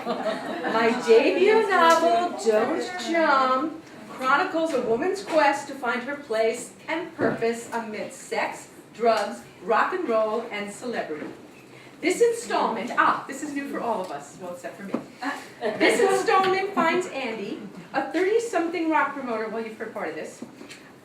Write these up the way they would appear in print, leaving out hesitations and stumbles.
My debut novel, Don't Jump, chronicles a woman's quest to find her place and purpose amidst sex, drugs, rock and roll, and celebrity. This installment, this is new for all of us, well, except for me. This installment finds Andy, a 30-something rock promoter, well, you've heard part of this,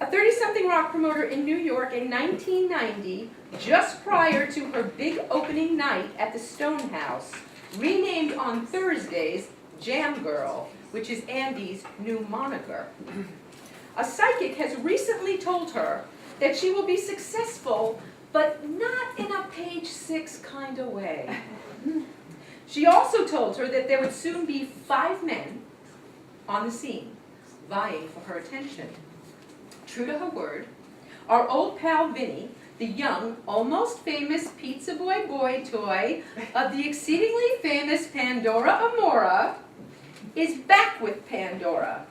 a 30-something rock promoter in New York in 1990, just prior to her big opening night at the Stone House, renamed on Thursdays Jam Girl, which is Andy's new moniker. A psychic has recently told her that she will be successful, but not in a page 6 kind of way. She also told her that there would soon be 5 men on the scene, vying for her attention. True to her word, our old pal Vinny, the young, almost famous pizza boy toy of the exceedingly famous Pandora Amora, is back with Pandora.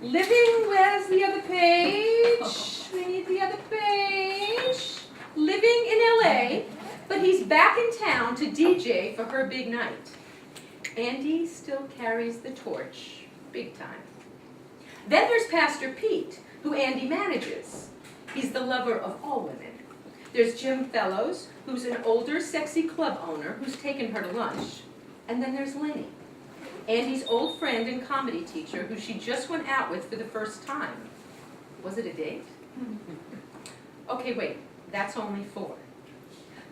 Living, where's the other page? We need the other page. Living in LA, but he's back in town to DJ for her big night. Andy still carries the torch, big time. Then there's Pastor Pete, who Andy manages. He's the lover of all women. There's Jim Fellows, who's an older, sexy club owner who's taken her to lunch. And then there's Lenny, Andy's old friend and comedy teacher who she just went out with for the first time. Was it a date? Okay, wait, that's only 4.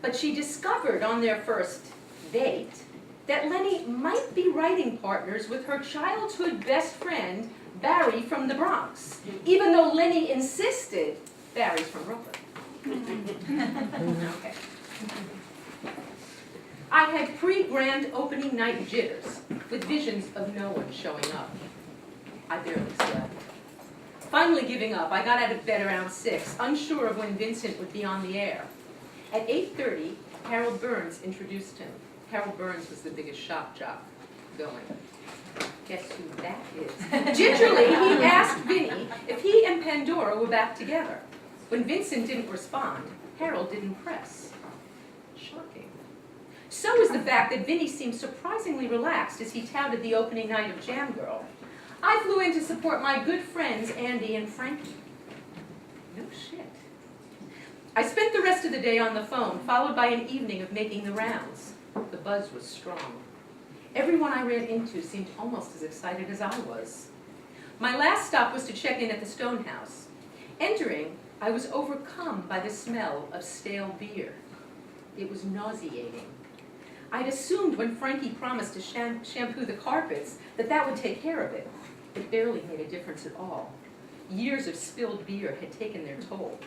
But she discovered on their first date that Lenny might be writing partners with her childhood best friend, Barry from the Bronx, even though Lenny insisted Barry's from Brooklyn. Okay. I had pre-grand opening night jitters, with visions of no one showing up. I barely slept. Finally giving up, I got out of bed around 6, unsure of when Vincent would be on the air. At 8:30, Harold Burns introduced him. Harold Burns was the biggest shock jock going. Guess who that is? Gingerly, he asked Vinny if he and Pandora were back together. When Vincent didn't respond, Harold didn't press. Shocking. So is the fact that Vinny seemed surprisingly relaxed as he touted the opening night of Jam Girl. I flew in to support my good friends Andy and Frankie. No shit. I spent the rest of the day on the phone, followed by an evening of making the rounds. The buzz was strong. Everyone I ran into seemed almost as excited as I was. My last stop was to check in at the Stone House. Entering, I was overcome by the smell of stale beer. It was nauseating. I'd assumed when Frankie promised to shampoo the carpets that would take care of it. It barely made a difference at all. Years of spilled beer had taken their toll.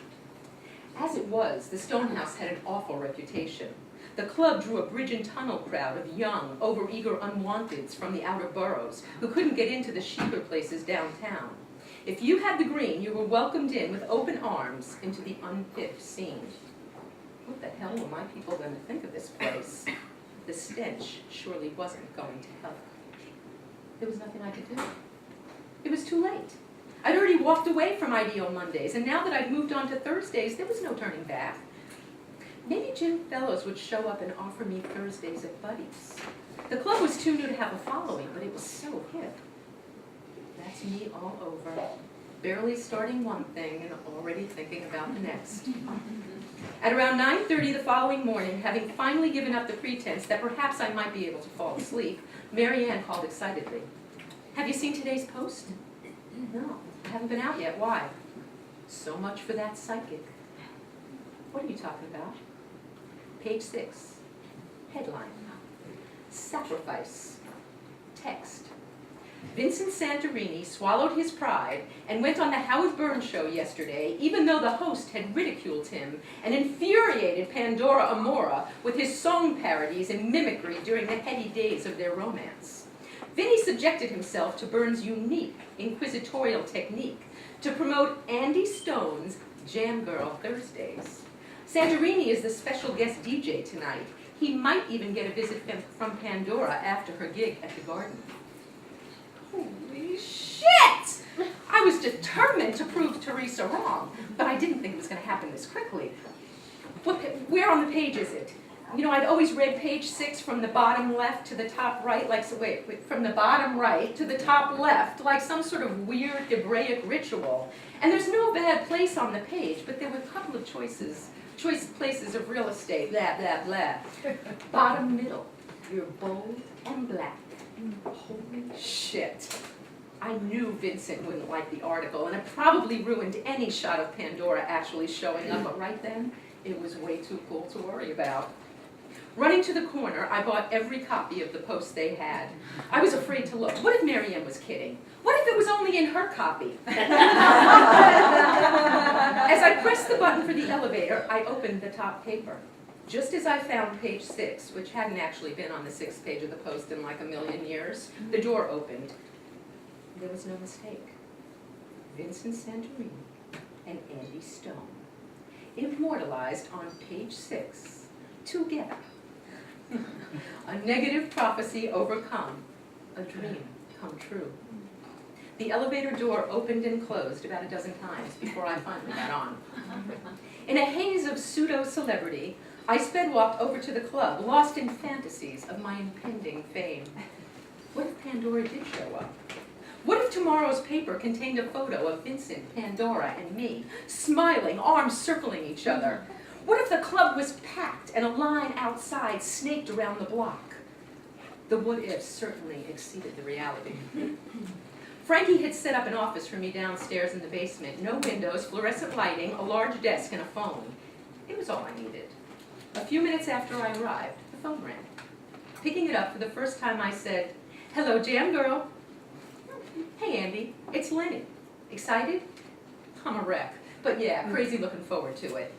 As it was, the Stone House had an awful reputation. The club drew a bridge and tunnel crowd of young, overeager unwanteds from the outer boroughs who couldn't get into the chicer places downtown. If you had the green, you were welcomed in with open arms into the unfit scene. What the hell were my people going to think of this place? The stench surely wasn't going to help. There was nothing I could do. It was too late. I'd already walked away from IDO Mondays, and now that I'd moved on to Thursdays, there was no turning back. Maybe Jim Fellows would show up and offer me Thursdays at Buddy's. The club was too new to have a following, but it was so hip. That's me all over, barely starting one thing and already thinking about the next. At around 9:30 the following morning, having finally given up the pretense that perhaps I might be able to fall asleep, Mary Ann called excitedly. Have you seen today's post? No, I haven't been out yet. Why? So much for that psychic. What are you talking about? Page 6. Headline. Sacrifice. Text. Vincent Santorini swallowed his pride and went on the Howard Burns show yesterday, even though the host had ridiculed him and infuriated Pandora Amora with his song parodies and mimicry during the heady days of their romance. Vinny subjected himself to Burns' unique inquisitorial technique to promote Andy Stone's Jam Girl Thursdays. Santorini is the special guest DJ tonight. He might even get a visit from Pandora after her gig at the Garden. Holy shit! I was determined to prove Teresa wrong, but I didn't think it was going to happen this quickly. Where on the page is it? You know, I'd always read page 6 from the bottom left to the top right, like, so wait, from the bottom right to the top left, like some sort of weird Hebraic ritual. And there's no bad place on the page, but there were a couple of choice places of real estate, blah, blah, blah. Bottom middle, you're bold and black. Holy shit. I knew Vincent wouldn't like the article, and it probably ruined any shot of Pandora actually showing up, but right then, it was way too cool to worry about. Running to the corner, I bought every copy of the Post they had. I was afraid to look. What if Marianne was kidding? What if it was only in her copy? As I pressed the button for the elevator, I opened the top paper. Just as I found page 6, which hadn't actually been on the 6th page of the Post in like a million years, the door opened. There was no mistake. Vincent Santorini and Andy Stone, immortalized on page 6, together. A negative prophecy overcome, a dream come true. The elevator door opened and closed about a dozen times before I finally got on. In a haze of pseudo-celebrity, I sped-walked over to the club, lost in fantasies of my impending fame. What if Pandora did show up? What if tomorrow's paper contained a photo of Vincent, Pandora, and me, smiling, arms circling each other? What if the club was packed and a line outside snaked around the block? The what-ifs certainly exceeded the reality. Frankie had set up an office for me downstairs in the basement. No windows, fluorescent lighting, a large desk, and a phone. It was all I needed. A few minutes after I arrived, the phone rang. Picking it up for the first time, I said, "Hello, Jam Girl." "Hey, Andy, it's Lenny. Excited?" "I'm a wreck, but yeah, crazy looking forward to it."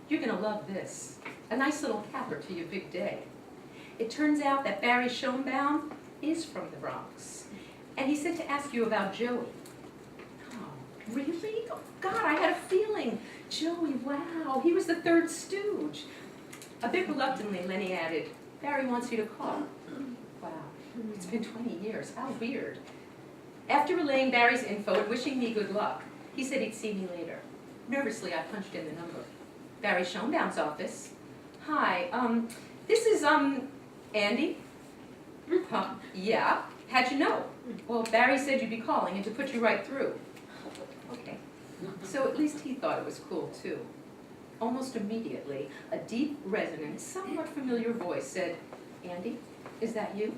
"You're gonna love this. A nice little capper to your big day. It turns out that Barry Schoenbaum is from the Bronx, and he said to ask you about Joey." "Oh, really? Oh, God, I had a feeling. Joey, wow, he was the third stooge." A bit reluctantly, Lenny added, "Barry wants you to call." Wow, it's been 20 years. How weird. After relaying Barry's info and wishing me good luck, he said he'd see me later. Nervously, I punched in the number. "Barry Schoenbaum's office." "Hi, this is, Andy?" "Yeah, how'd you know?" "Well, Barry said you'd be calling and to put you right through." Okay, so at least he thought it was cool, too. Almost immediately, a deep, resonant, somewhat familiar voice said, "Andy, is that you?"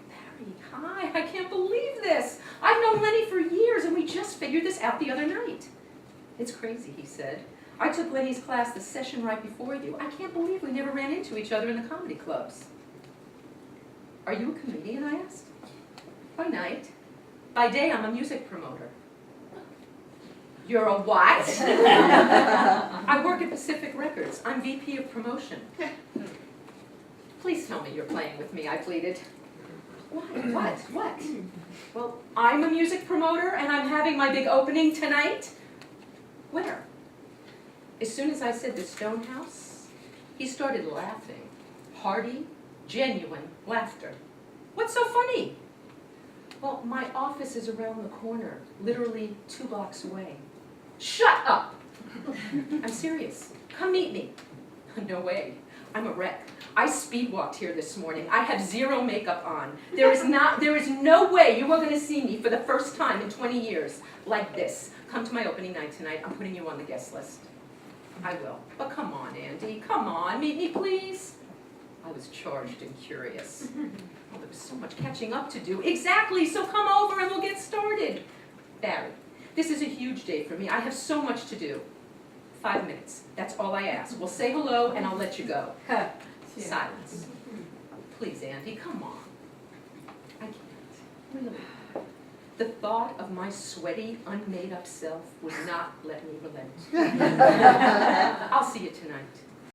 "Barry, hi, I can't believe this. I've known Lenny for years, and we just figured this out the other night." "It's crazy," he said. "I took Lenny's class the session right before you. I can't believe we never ran into each other in the comedy clubs." "Are you a comedian?" I asked. "By night. By day, I'm a music promoter." "You're a what?" "I work at Pacific Records. I'm VP of promotion." "Please tell me you're playing with me," I pleaded. What? What? "Well, I'm a music promoter, and I'm having my big opening tonight." "Where?" As soon as I said the Stone House, he started laughing. Hearty, genuine laughter. "What's so funny?" "Well, my office is around the corner, literally 2 blocks away." "Shut up!" "I'm serious. Come meet me." "No way. I'm a wreck. I speed walked here this morning. I have 0 makeup on. There is no way you are going to see me for the first time in 20 years like this. Come to my opening night tonight. I'm putting you on the guest list." "I will. But come on, Andy. Come on. Meet me, please." I was charged and curious. Well, there was so much catching up to do. "Exactly. So come over and we'll get started." "Barry, this is a huge day for me. I have so much to do." 5 minutes. That's all I ask. We'll say hello and I'll let you go." Silence. "Please, Andy, come on." "I can't. Really." The thought of my sweaty, unmade-up self would not let me relent. "I'll see you tonight."